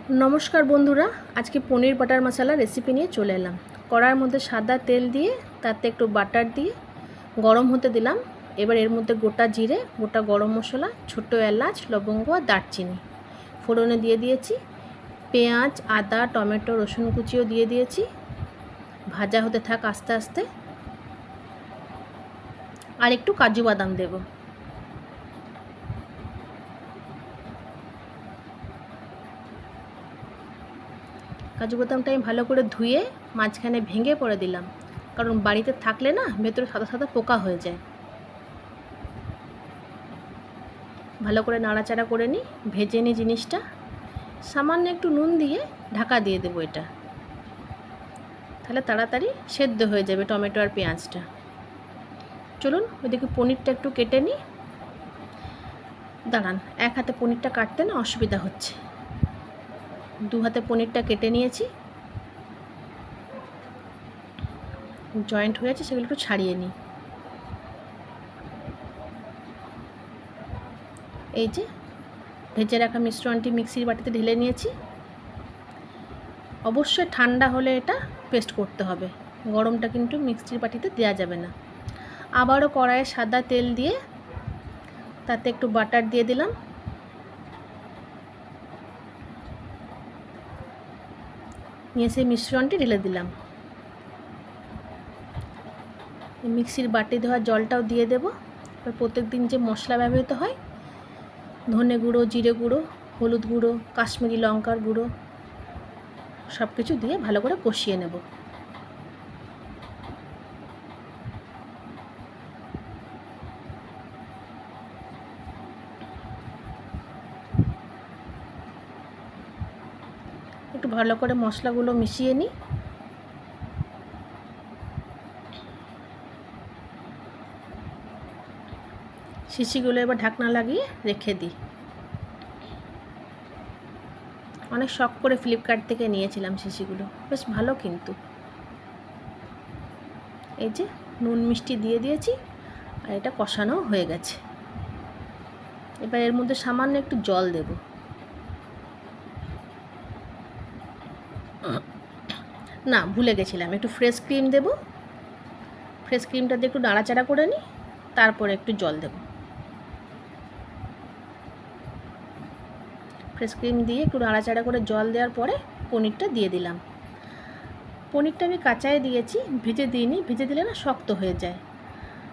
नमस्कार बंधुरा आज के पनीर बटर मसाला रेसिपि निये चले एलाम। कड़ार मध्य सादा तेल दिए ताते एकटु बाटार दिए गरम होते दिलाम। एबार एर मध्य गोटा जिरे गोटा गरम मशला छोटो एलाच लवंग और दारचिनी फोड़ने दिए दिएछि। पेঁয়াজ आदा टमेटो रसुन कुचिओ दिए दिएछि। भाजा होते थाक आस्ते आस्ते और एकटु काजू बादाम देब। काजू बादामटा आमि भालो करे धुए माझखाने भेंगे पड़े दिलाम, कारण बाड़ीते थाकले ना भेतरे सादा सादा पोका हये जाय। भालो करे नाड़ाचाड़ा करे नि भेजे नि जिनिसटा। सामान्य एकटु नुन दिए ढाका दिए देबो। एटा ताहले ताड़ाताड़ी सेদ্ধ हये जाबे टमेटो और पेঁয়াজটা। चलुन ओइदिके पनिरटा एकटु केटे नि। दाड़ान एक हाथे पनिरटा काटते ना असुविधा हच्छे। दु हाथे पनिरटा केटे निয়েছি। जয়েंट হয়ে আছে সেগুলো একটু ছাড়িয়ে নিই। এই যে ভেজে রাখা মিশ্রণটি মিক্সির বাটিতে ঢেলে নিয়েছি। অবশ্যই ঠান্ডা হলে এটা পেস্ট করতে হবে, গরমটা কিন্তু মিক্সির বাটিতে দেওয়া যাবে না। আবারও কড়াইয়ে সাদা তেল দিয়ে তাতে একটু বাটার দিয়ে দিলাম। নিয়ে সেই মিশ্রণটি ঢেলে দিলাম। মিক্সির বাটি ধোয়া জলটাও দিয়ে দেব। প্রত্যেক দিন যে মশলা ব্যবহৃত হয় ধনে গুঁড়ো জিরে গুঁড়ো হলুদ গুঁড়ো কাশ্মীরি লঙ্কার গুঁড়ো সব কিছু দিয়ে ভালো করে কষিয়ে নেব। একটু ভালো করে মশলাগুলো মিশিয়ে নিই। শিশিগুলো এবার ঢাকনা লাগিয়ে রেখে দিই। অনেক শখ করে ফ্লিপকার্ট থেকে নিয়েছিলাম শিশিগুলো, বেশ ভালো কিন্তু। এই যে নুন মিষ্টি দিয়ে দিয়েছি আর এটা কষানো হয়ে গেছে। এবার এর মধ্যে সামান্য একটু জল দেব। না ভুলে গেছিলাম, একটু ফ্রেশ ক্রিম দেব। ফ্রেশ ক্রিমটা দিয়ে একটু নাড়াচাড়া করে নিই, তারপরে একটু জল দেব। ফ্রেশ ক্রিম দিয়ে একটু নাড়াচাড়া করে জল দেওয়ার পরে পনিরটা দিয়ে দিলাম। পনিরটা আমি কাঁচাই দিয়েছি, ভেজে দিইনি। ভেজে দিলে না শক্ত হয়ে যায়।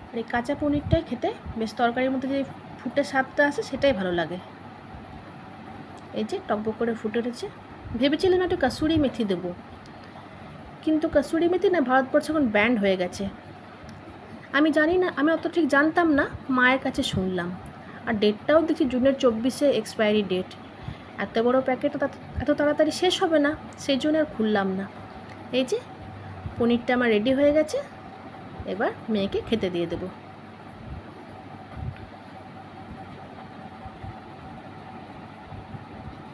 আর এই কাঁচা পনিরটাই খেতে বেশ তরকারির মধ্যে যে ফুটে স্বাদটা আসে সেটাই ভালো লাগে। এই যে টকবক করে ফুটে উঠেছে। ভেবেছিলাম একটু কাসুরি মেথি দেবো, কিন্তু কাসুরি মেথি না ভারতবর্ষে এখন ব্যান্ড হয়ে গেছে। আমি জানি না, আমি অত ঠিক জানতাম না, মায়ের কাছে শুনলাম। আর ডেটটাও দেখি জুনের 24-এ এক্সপায়ারি ডেট। এত বড় প্যাকেট এত তাড়াতাড়ি শেষ হবে না, সেই জন্য আর খুললাম না। এই যে পনিরটা আমার রেডি হয়ে গেছে। এবার মেয়েকে খেতে দিয়ে দেবো।